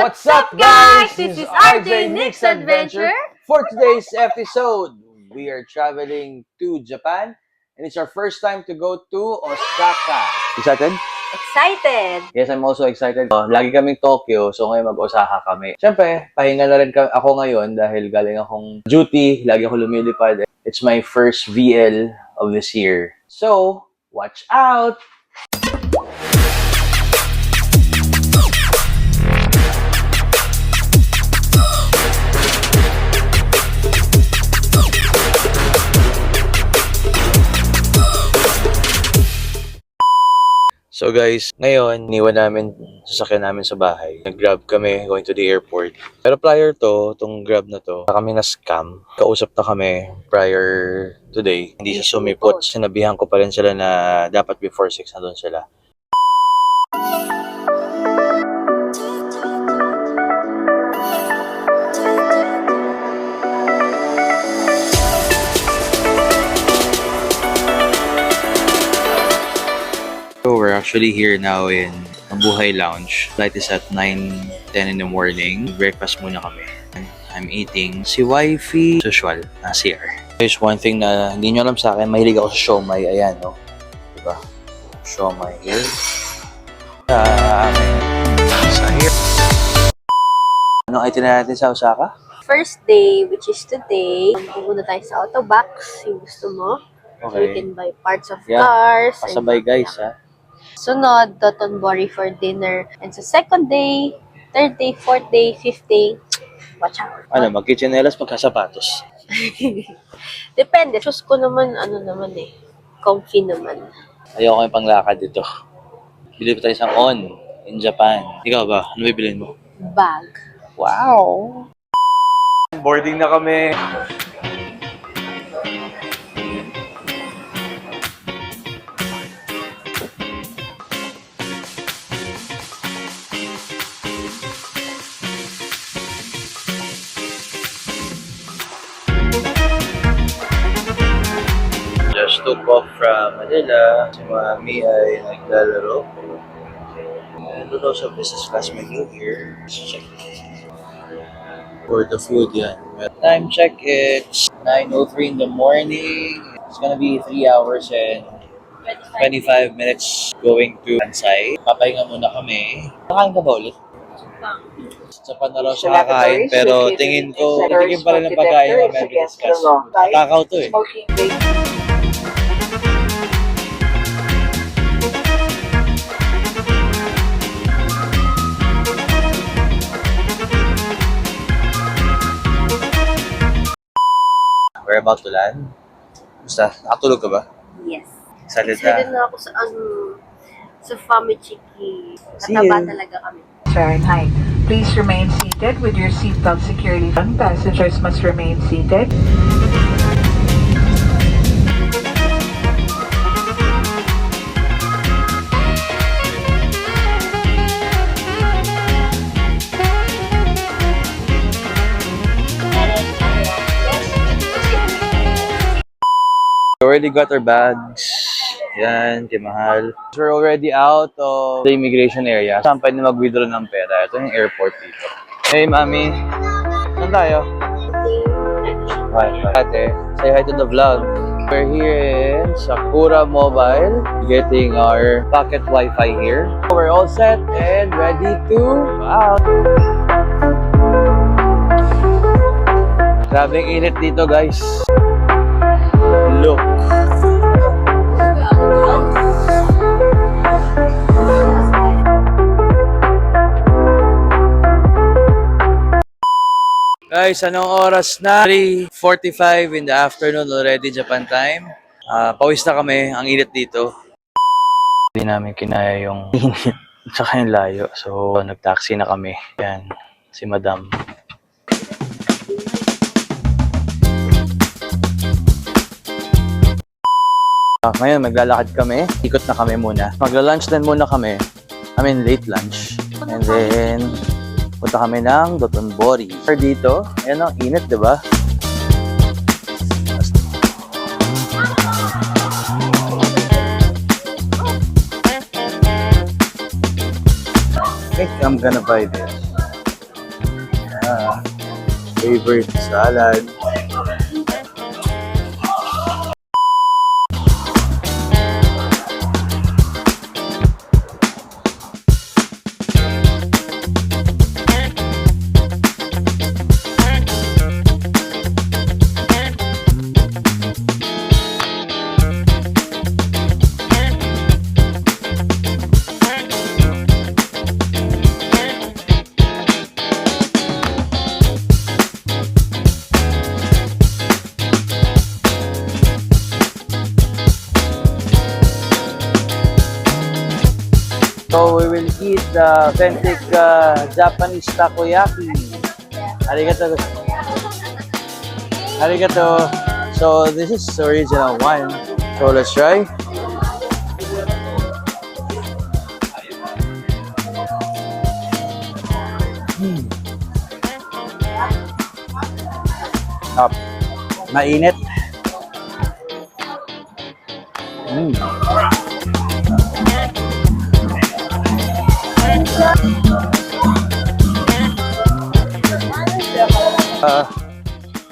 What's up, guys? This is RJ Nick's Adventure. For today's episode, we are traveling to Japan, and it's our first time to go to Osaka. Excited? Excited! Yes, I'm also excited. Lagi kaming Tokyo, so ngayon mag-Osaka kami. Siyempre, pahinga na rin ako ngayon dahil galing akong duty, lagi ako lumilipad. It's my first VL of this year. So, watch out! So guys, ngayon, niwan namin sasakyan namin sa bahay. Nag-grab kami going to the airport. Pero prior to, tong grab na to, kami na-scam. Kausap na kami prior today. Hindi siya sumipot. Sinabihan ko pa rin sila na dapat before 6 na doon sila. So we're actually here now in Mabuhay Lounge. Flight is at 9:10 in the morning. Breakfast muna kami. I'm eating si wifey. Usual, na CR. There's one thing na hindi nyo alam sa akin, mahilig ako sa siomay. Ayan, no? Diba? Siomay here. Sa here. Anong itinala natin sa Osaka? First day, which is today, pupunta tayo sa Autobox, yung gusto mo. So you can buy parts of cars. Pasabay guys, ha? Sunod, Dotonbori for dinner. And sa second day, third day, fourth day, fifth day, watch out. Ano, magkichinelas, magkasapatos. Depende. Choose ko naman, comfy naman. Ayoko yung panglakad dito. Bili pa tayo isang on in Japan. Ikaw ba? Ano bibilin mo? Bag. Wow! Boarding na kami. Just took off from Manila. Si Mami ay naglalaro. And also business class menu here. Let's check. For the food, yan. Time check, it's 9:03 in the morning. It's gonna be 3 hours and 25 minutes going to Kansai. Papahinga muna kami. Nakain ka ba ulit? Sa panalo sa kakain, pero tingin ko, titigim pa rin ang pagkain na may discuss. Takaw to eh. We're about to land. Basta, nakatulog ka ba? Yes. Excited Excited na. na ako sa Famichiki. Nataba talaga kami. Fahrenheit. Please remain seated with your seatbelt securely buttoned. Passengers must remain seated. We already got our bags. Yan, Mahal. We're already out of the immigration area. Saan pwede mag-withdraw ng pera? Ito yung airport dito. Hey, Mami. Saan tayo? Ate, say hi to the vlog. We're here in Sakura Mobile, getting our pocket Wi-Fi here. We're all set and ready to out. Grabing init dito, guys. Look. Guys, anong oras na? 3:45 in the afternoon already, Japan time. Pawis na kami. Ang init dito. Hindi namin kinaya yung init tsaka yung layo. So, nag-taxi na kami. Yan, si Madam. Ngayon, maglalakad kami. Ikot na kami muna. Magla-lunch din muna kami. I mean, late lunch. And then, punta kami ng Dotonbori. Dito, ayan o, init, diba? I think I'm gonna buy this. favorite salad. So we will eat the authentic Japanese takoyaki. Arigato. Arigato. So this is the original one. So let's try. Up. Mainit.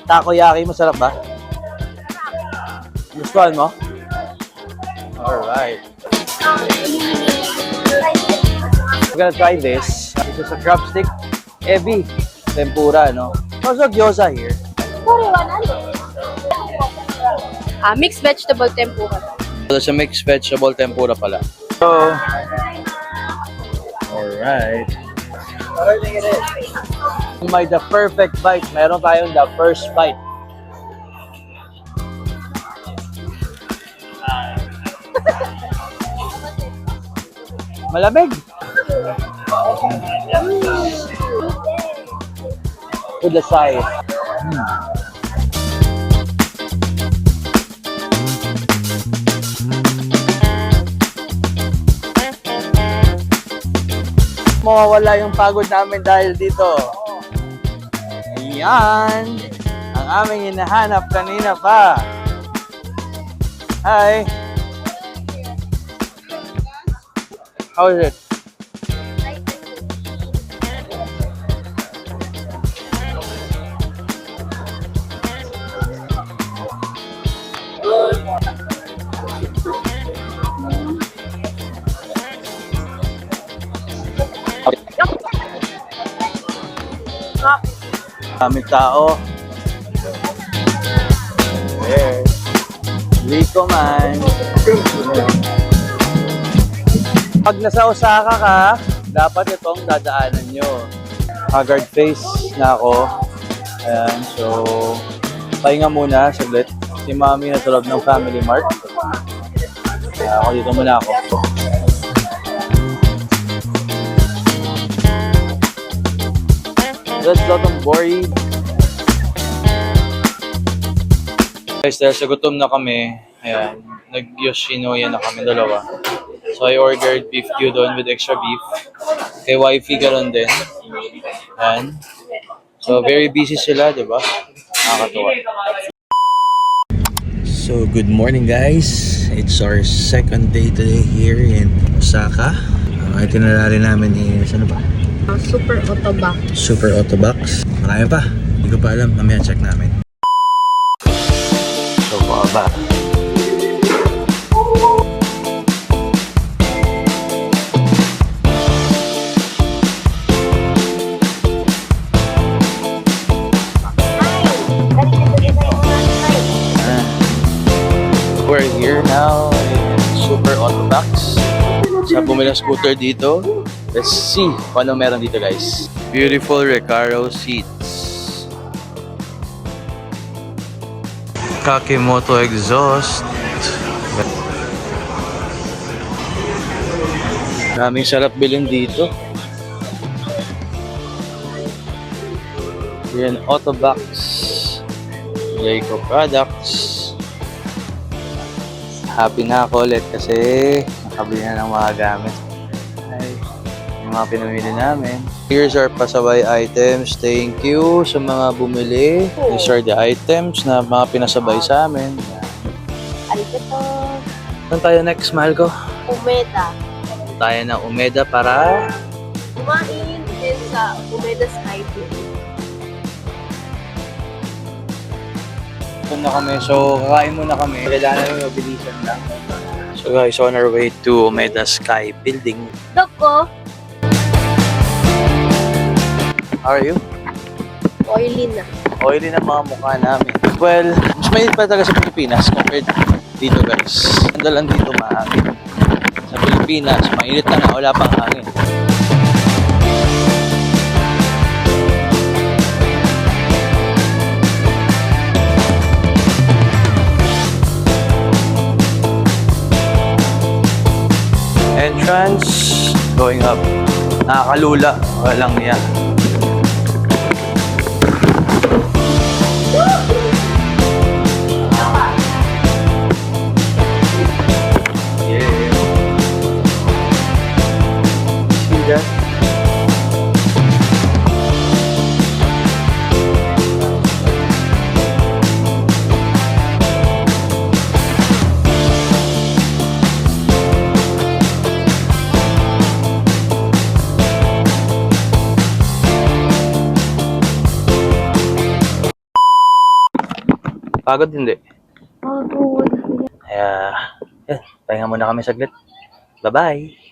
Takoyaki, masarap ba? Gustuhan mo? Alright. We're gonna try this. This is a crab stick. Ebi. Tempura, no? Also gyoza here. Mixed vegetable tempura. So, there's a mixed vegetable tempura pala. So, alright. May the perfect bite. Meron tayong the first bite. Malamig. With the size. Mawawala yung pagod namin dahil dito. Ayan. Ang aming hinahanap kanina pa. Hi. How is it? Daming tao. There. Rico man. Pag nasa Osaka ka, dapat itong dadaanan nyo. Haggard face na ako. Ayan, so pahinga muna saglit. Si Mami na tulog ng Family Mart. Kaya ako dito muna ako. Let's go to Bori. Guys, dahil sa gutom na kami, ayan, nag-Yoshinoya na kami dalawa. So I ordered beef gyudon with extra beef. Kay wifey ganoon din. Ayan. So very busy sila, di ba? Nakakatuwa. So good morning guys. It's our second day today here in Osaka. Ang itinerary namin is ano ba? Super Autobox. Super Autobox. Marami pa. Hindi ko pa alam. Mamaya check namin. So, baba. We're here now in Super Autobox. Sa bumili ng scooter dito. Let's see kung ano meron dito guys. Beautiful Recaro seats. Kakimoto exhaust. Daming sarap bilhin dito. Yan, Autobox. Leico products. Happy na ako ulit kasi nakabili na ng mga gamit. Yung mga pinamili namin. Here's our pasaway items. Thank you sa mga bumili. These are the items na mga pinasabay sa amin. Arigato. Saan tayo next, mahal ko? Umeda. Tayo ng Umeda para Kumain din sa Umeda Sky View. gutom na kami. So, kakain muna kami. Kailangan namin mabilisan lang. So guys, on our way to Omeda Sky Building. Doko, How are you? oily na. Oily na mga mukha namin. Well, mas mainit pa talaga sa Pilipinas compared dito guys. Ang dalan dito mahangin. Sa Pilipinas, mainit na nga, wala pang hangin. Entrance, going up. Nakakalula, walang niya. See that? Pagod hindi. Pagod. Kaya, yan. Pahinga muna kami saglit. Bye-bye!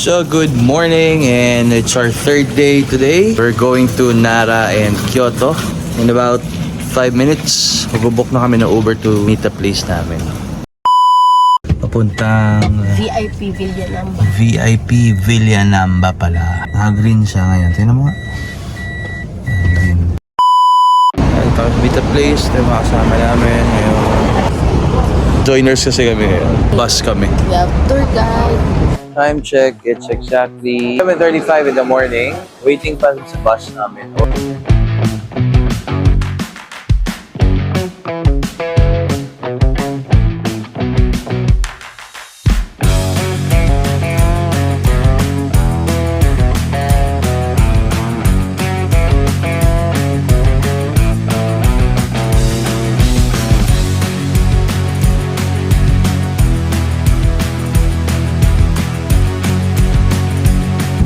So good morning, and it's our third day today. We're going to Nara and Kyoto. In about 5 minutes, magbubook na kami ng Uber to meet the place namin. Papuntang VIP Villanamba. VIP Villanamba pala. Naka-green siya ngayon. Tingnan mo nga. Green. Ito, meet the place. Ito yung mga kasama namin ngayon. Joiners kasi kami ngayon. Bus kami. We have tour guide. Time check, it's exactly 7:35 in the morning. Waiting pa sa bus namin.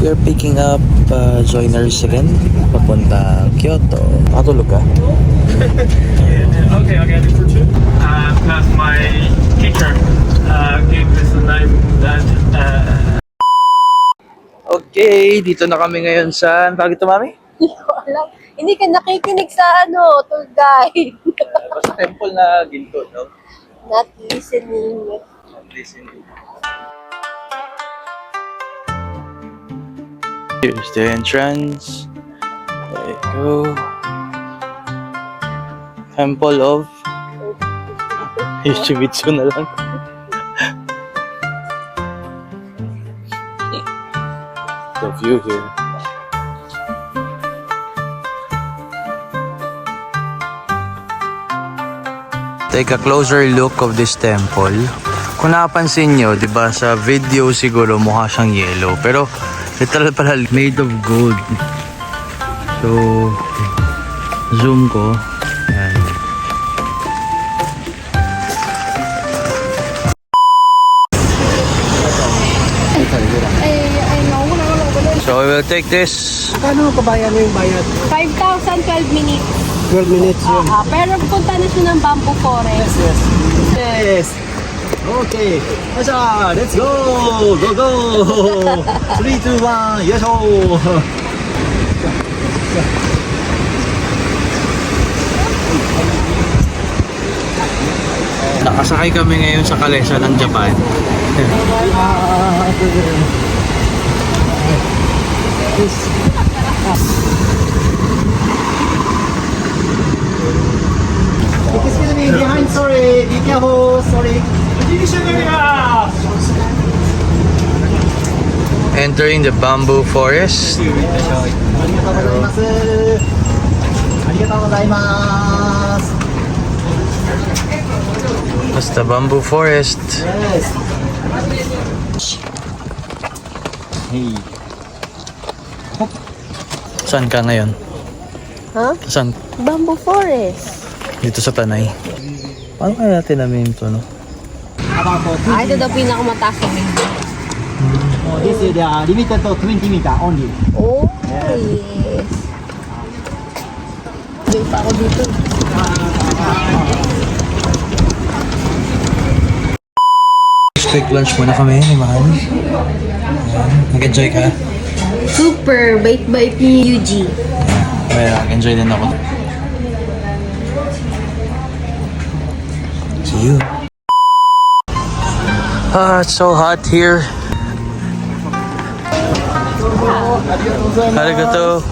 We are picking up joiners again, papunta Kyoto. Nakatulog ka? Okay, I for two. Because my teacher gave this name that. Okay, dito na kami ngayon sa... Bakit ito, mami? Hindi ko alam. Hindi ka nakikinig sa tour guide. Basta temple na ginto, no? Not listening. Listening. Here's the entrance. There you go. Temple of Yoshimitsu na lang. The view here. Take a closer look of this temple. Kung napansin nyo, di ba sa video siguro mukha siyang yellow, pero literal pala made of gold. So, zoom ko. Yan. So, we will take this. Paano kabayan mo yung bayad? 5,000, 12 minutes. 12 minutes yun. Pero punta na siya ng Bamboo Forest. Yes! Okay! Asha! Let's go! Go, go! 3, 2, 1, yes, oh! Nakasakay kami ngayon sa kalesa ng Japan. Excuse me, behind, sorry! Be careful, sorry! Entering the bamboo forest. ありがとうございます。 That's the bamboo forest. Yes. Hey. Saan ka ngayon? Ha? Saan? Bamboo forest. Dito sa Tanay. Paano kaya natin namin ito, no? Ah, ito daw pinakamataas na building. Oh, this is the limited to 20 meter only. Oh, yes. Hindi pa ako dito. Quick lunch muna kami ni Mahal. Nag-enjoy ka? Super! Bait-bait ni Yuji. Kaya nag-enjoy din ako. See you. Ah, it's so hot here. Arigato.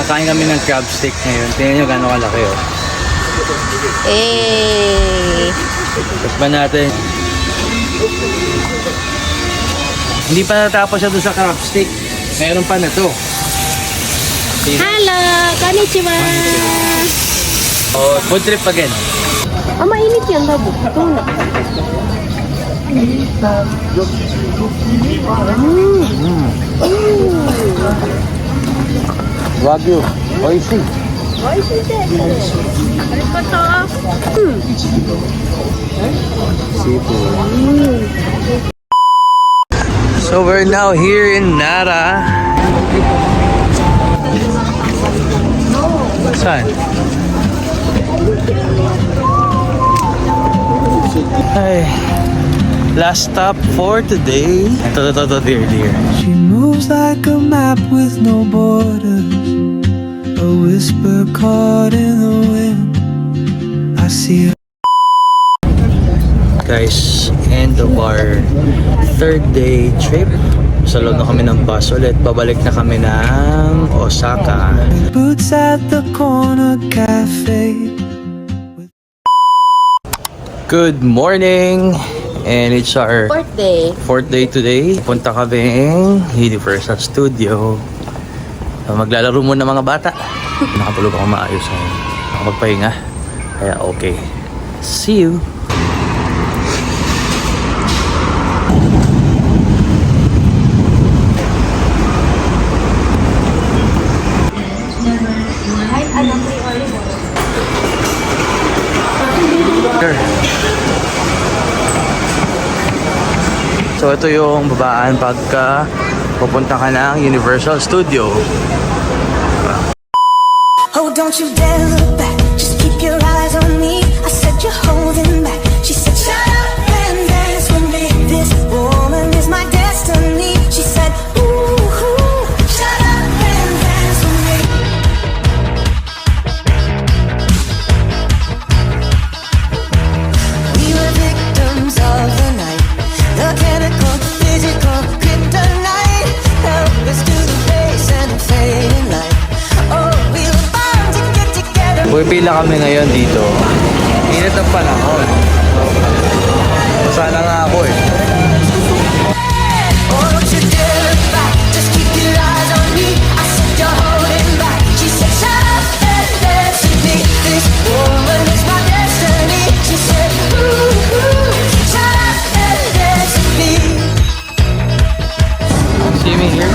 Kain kami ng crab stick ngayon. Tingnan nyo gano'ng kalaki, oh. Eh. Tikman natin. Hindi pa natapos siya doon sa crab stick. Meron pa na to. Hello! Konnichiwa! Oh, food trip again. Ah, mainit yan, Dabu. Ito na. Wagyu. Oishi. Seafood. So we're now here in Nara. Saan? Ay, last stop for today. Ito, dear. She moves like a map with no borders, a whisper caught in the wind. I see her. Guys, end of our third day trip. Sa loob na kami ng bus ulit. Babalik na kami ng Osaka. Boots at the corner cafe. Good morning! And it's our fourth day today. Punta kaming Universal Studio. Maglalaro muna mga bata. Nakatulog ako maayos ngayon. Nakapagpahinga. Kaya okay. See you! So ito yung babaan pagka pupunta ka ng Universal Studio. Oh, don't you dare look back. Just keep your eyes on me. I said you're holding back. She said, shut up and dance with me. This woman is my destiny. She said, ooh, shut up and dance with me. We were victims of the night. The chemical, physical, kryptonite. Help us to the face and the fading light. Oh, we were bound to get together. Pupila kami ngayon dito. Init ang panahon. Sana nga ako eh. Oh, don't you dare look back. Just keep your eyes on me. I said you're holding back. She said, shut up and dance with me. This woman is my destiny. She said, ooh, shut up and dance with me. See me here?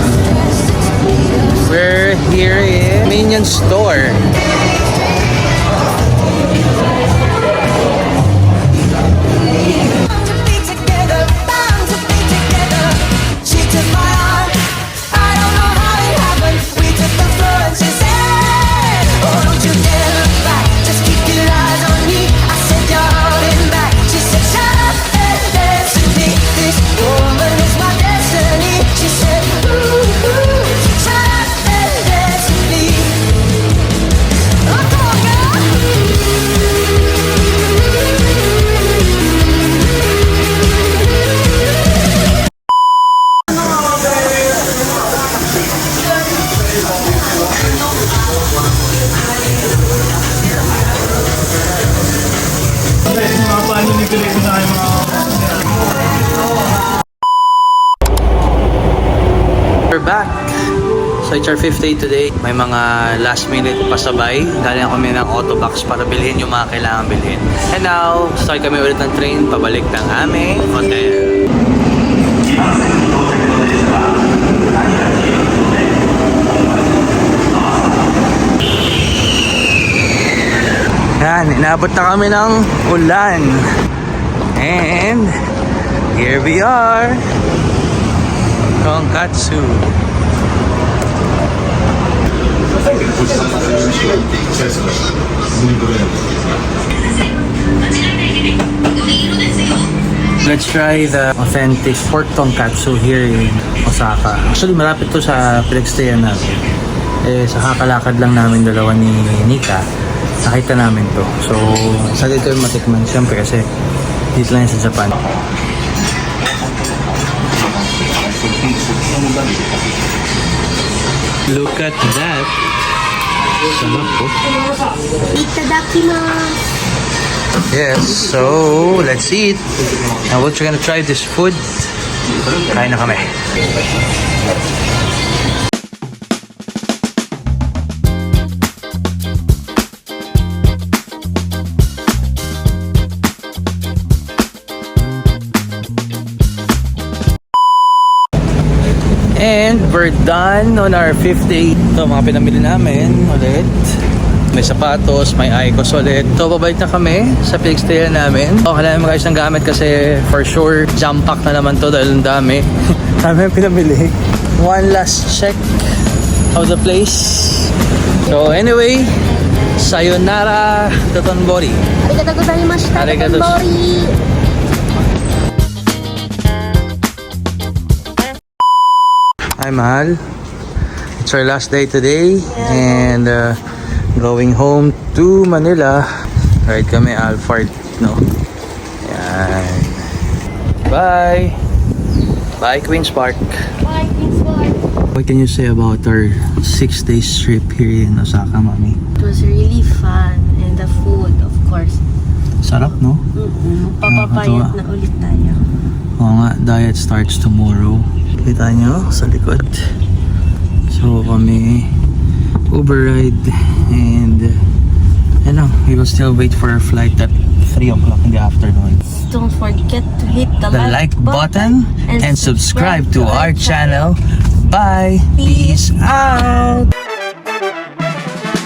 We're here in Minion Store. Bound to be together, bound to be together. She took my arm. I don't know how it happened. We took the floor and she said, oh, don't you dare look back. Just keep your eyes on me. I said you're holding back. She said, shut up and dance with me. This woman is my destiny. She said, ooh, shut up and dance with me. We're back. So it's our 5th day today. May mga last minute pasabay. Dali na kami ng Autobox para bilhin yung mga kailangan bilhin. And now, start kami ulit ng train pabalik ng aming hotel. Yan, inabot na kami ng ulan. And here we are. Tonkatsu. Let's try the authentic pork tonkatsu here in Osaka. Actually, malapit to sa pinagstayan namin. Sa kakalakad lang namin dalawa ni Nika, nakita namin to. So, excited kami matikman. Siyempre kasi dito lang sa Japan. Look at that. Sarap po. Itadakimasu. Yes, so let's eat. Now we're gonna try this food. Kain na kami. And we're done on our 5th day. Ito, mga pinamili namin ulit. May sapatos, may Icos ulit. So, babalik na kami sa pinagstayan namin. Kailangan mag-ayos ng gamit kasi for sure, jam-pack na naman to dahil ang dami. Dami ang pinamili. One last check of the place. So, anyway, sayonara, Dotonbori. Arigatou gozaimashita. Arigatou. Dotonbori. Hi, Mahal. It's our last day today and going home to Manila. Ride kami Alphard, no? Yan. Bye! Bye, Queen's Park. Bye, Queen's Park. What can you say about our 6 days trip here in Osaka, Mami? It was really fun. And the food, of course. Sarap, no? Papapayat na ulit tayo. Oo nga, diet starts tomorrow. Kita nyo sa likod. So kami Uber ride and we will still wait for our flight at 3 o'clock in the afternoon. Don't forget to hit the Like button and subscribe to our channel. Bye. Peace out.